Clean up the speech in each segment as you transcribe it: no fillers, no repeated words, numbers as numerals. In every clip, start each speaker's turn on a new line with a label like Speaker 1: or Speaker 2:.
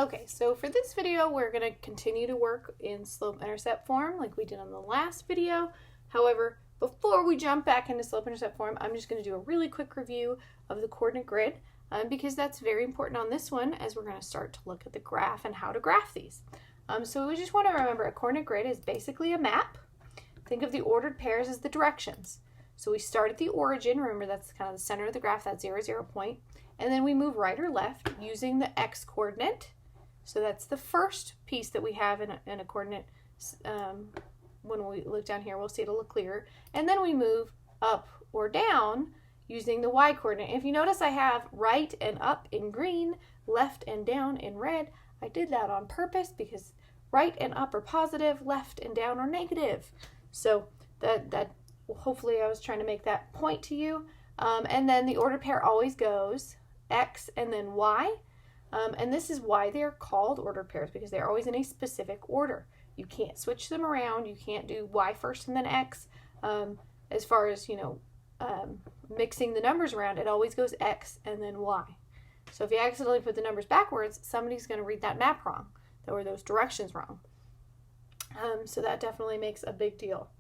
Speaker 1: Okay, so for this video, we're going to continue to work in slope-intercept form like we did on the last video. However, before we jump back into slope-intercept form, I'm just going to do a really quick review of the coordinate grid because that's very important on this one as we're going to start to look at the graph and how to graph these. So we just want to remember a coordinate grid is basically a map. Think of the ordered pairs as the directions. So we start at the origin, remember that's kind of the center of the graph, that 0, 0 point, and then we move right or left using the x coordinate. So that's the first piece that we have in a coordinate. When we look down here, we'll see it a little clearer. And then we move up or down using the y coordinate. If you notice, I have right and up in green, left and down in red. I did that on purpose because right and up are positive, left and down are negative. So that hopefully I was trying to make that point to you. And then the ordered pair always goes x and then y. And this is why they're called ordered pairs, because they're always in a specific order. You can't switch them around. You can't do y first and then x. As far as, mixing the numbers around, it always goes x and then y. So if you accidentally put the numbers backwards, somebody's going to read that map wrong, or those directions wrong. So that definitely makes a big deal.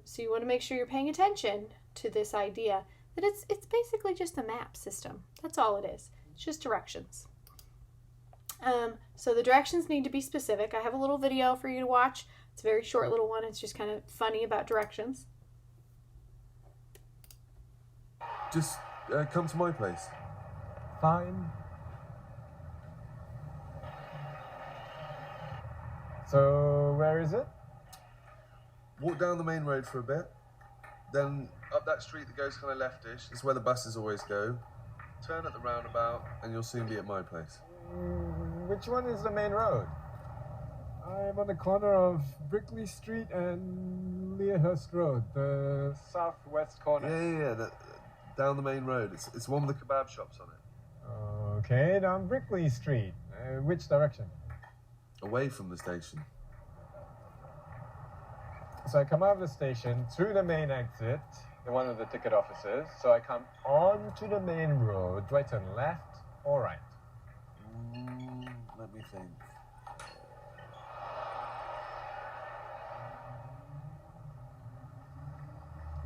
Speaker 1: So you want to make sure you're paying attention to this idea that it's basically just a map system. That's all it is. It's just directions. So the directions need to be specific. I have a little video for you to watch. It's a very short little one. It's just kind of funny about directions.
Speaker 2: Just come to my place.
Speaker 3: Fine. So where is it?
Speaker 2: Walk down the main road for a bit, then up that street that goes kind of leftish. That's where the buses always go. Turn at the roundabout and you'll soon be at my place.
Speaker 3: Which one is the main road? I'm on the corner of Brickley Street and Leahurst Road, the southwest corner.
Speaker 2: Yeah. Down the main road. It's the one with the kebab shops on it.
Speaker 3: Okay, down Brickley Street. Which direction?
Speaker 2: Away from the station.
Speaker 3: So I come out of the station through the main exit, the one with the ticket offices. So I come onto the main road. Do I turn left or right?
Speaker 2: Let me think.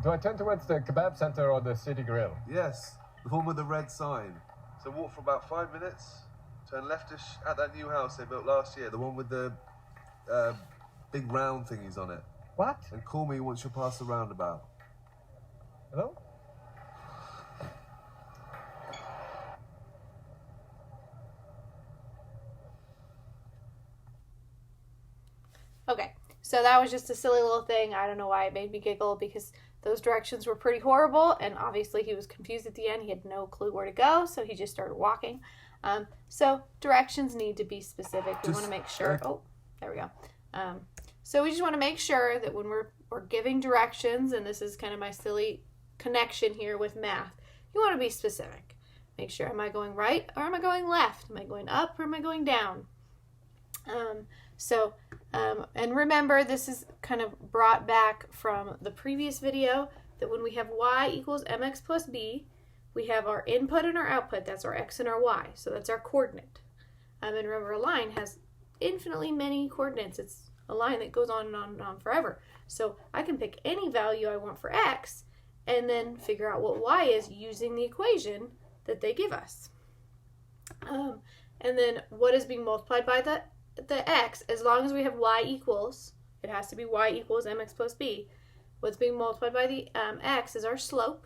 Speaker 3: Do I turn towards the kebab center or the city grill?
Speaker 2: Yes, the one with the red sign. So walk for about 5 minutes, turn leftish at that new house they built last year, the one with the big round thingies on it.
Speaker 3: What?
Speaker 2: And call me once you're past the roundabout.
Speaker 3: Hello?
Speaker 1: Okay, so that was just a silly little thing. I don't know why it made me giggle, because those directions were pretty horrible, and obviously he was confused at the end. He had no clue where to go, so he just started walking. So directions need to be specific. We want to make sure. Oh, there we go. So we just want to make sure that when we're giving directions, and this is kind of my silly connection here with math, you want to be specific. Make sure, am I going right or am I going left? Am I going up or am I going down? And remember, this is kind of brought back from the previous video, that when we have y equals mx plus b, we have our input and our output. That's our x and our y. So that's our coordinate. And remember, a line has infinitely many coordinates. It's a line that goes on and on and on forever. So I can pick any value I want for x and then figure out what y is using the equation that they give us. And then what is being multiplied by the x, as long as we have y equals, it has to be y equals mx plus b. What's being multiplied by the x is our slope.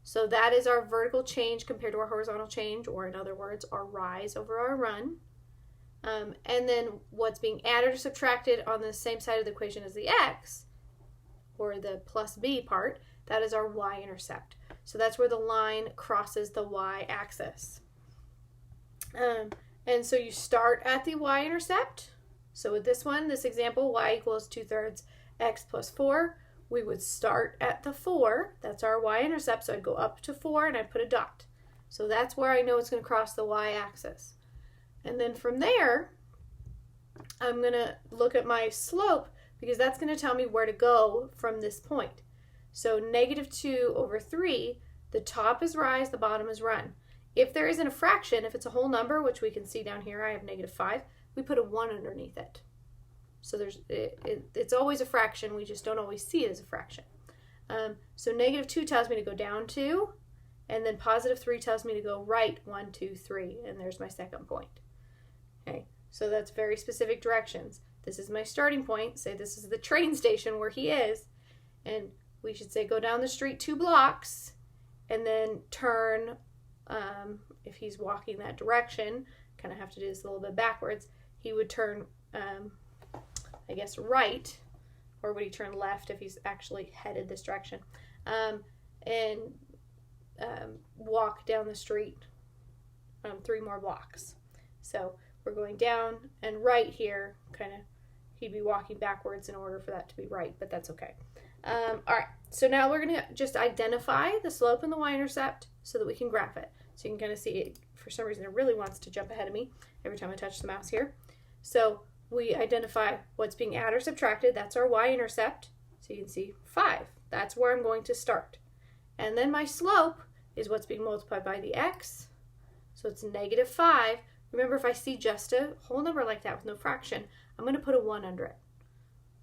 Speaker 1: So that is our vertical change compared to our horizontal change, or in other words, our rise over our run. And then what's being added or subtracted on the same side of the equation as the x, or the plus b part, that is our y-intercept. So that's where the line crosses the y-axis. And so you start at the y-intercept. So with this one, this example, y equals 2/3 x plus 4. We would start at the 4. That's our y-intercept. So I'd go up to 4 and I'd put a dot. So that's where I know it's going to cross the y-axis. And then from there, I'm going to look at my slope, because that's going to tell me where to go from this point. So -2/3, the top is rise, the bottom is run. If there isn't a fraction, if it's a whole number, which we can see down here, I have -5, we put a 1 underneath it. So it's always a fraction, we just don't always see it as a fraction. So -2 tells me to go down 2, and then +3 tells me to go right 1, 2, 3, and there's my second point. Okay, so that's very specific directions. This is my starting point. Say this is the train station where he is, and we should say go down the street 2 blocks, and then turn, if he's walking that direction, kind of have to do this a little bit backwards, he would turn, I guess, right, or would he turn left if he's actually headed this direction, and walk down the street 3 more blocks. So we're going down and right here, kind of, he'd be walking backwards in order for that to be right, but that's okay. All right, so now we're going to just identify the slope and the y-intercept so that we can graph it. So you can kind of see it, for some reason it really wants to jump ahead of me every time I touch the mouse here. So we identify what's being added or subtracted, that's our y-intercept. So you can see 5, that's where I'm going to start. And then my slope is what's being multiplied by the x, so it's -5. Remember, if I see just a whole number like that with no fraction, I'm going to put a 1 under it.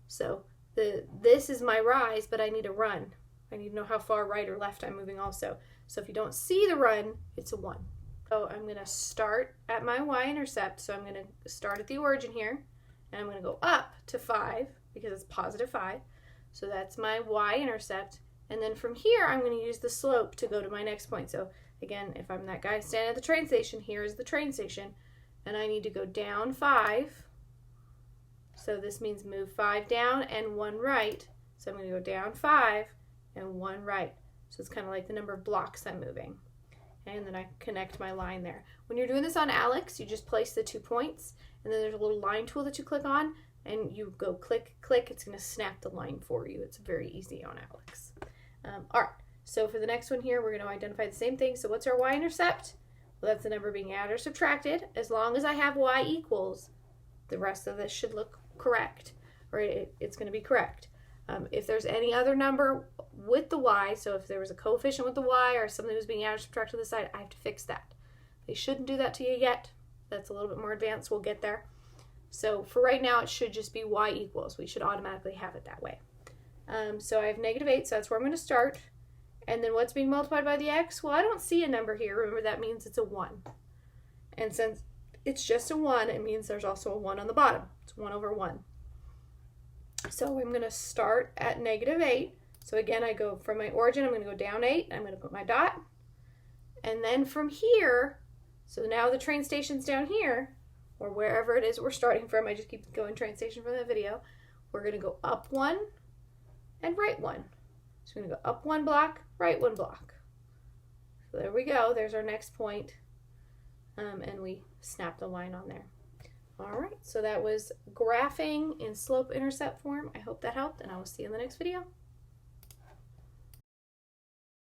Speaker 1: So this is my rise, but I need a run. I need to know how far right or left I'm moving also. So if you don't see the run, it's a 1. So I'm going to start at my y-intercept. So I'm going to start at the origin here, and I'm going to go up to 5 because it's +5. So that's my y-intercept. And then from here, I'm going to use the slope to go to my next point. So again, if I'm that guy standing at the train station, here is the train station, and I need to go down 5. So this means move 5 down and 1 right. So I'm going to go down 5 and 1 right. So it's kind of like the number of blocks I'm moving. And then I connect my line there. When you're doing this on Alex, you just place the 2 points, and then there's a little line tool that you click on, and you go click, click. It's going to snap the line for you. It's very easy on Alex. All right, so for the next one here, we're going to identify the same thing. So what's our y-intercept? Well, that's the number being added or subtracted. As long as I have y equals, the rest of this should look correct, or it's going to be correct. If there's any other number with the y, so if there was a coefficient with the y or something was being added or subtracted to the side, I have to fix that. They shouldn't do that to you yet. That's a little bit more advanced. We'll get there. So for right now, it should just be y equals. We should automatically have it that way. So I have -8, so that's where I'm going to start. And then what's being multiplied by the x? Well, I don't see a number here. Remember, that means it's a 1. And since it's just a 1, it means there's also a 1 on the bottom. It's 1 over 1. So I'm going to start at -8. So again, I go from my origin, I'm going to go down 8. I'm going to put my dot. And then from here, so now the train station's down here, or wherever it is we're starting from. I just keep going train station from the video. We're going to go up 1 and right 1. So we're going to go up 1 block, right 1 block. So there we go. There's our next point. And we snap the line on there. All right, so that was graphing in slope-intercept form. I hope that helped, and I will see you in the next video.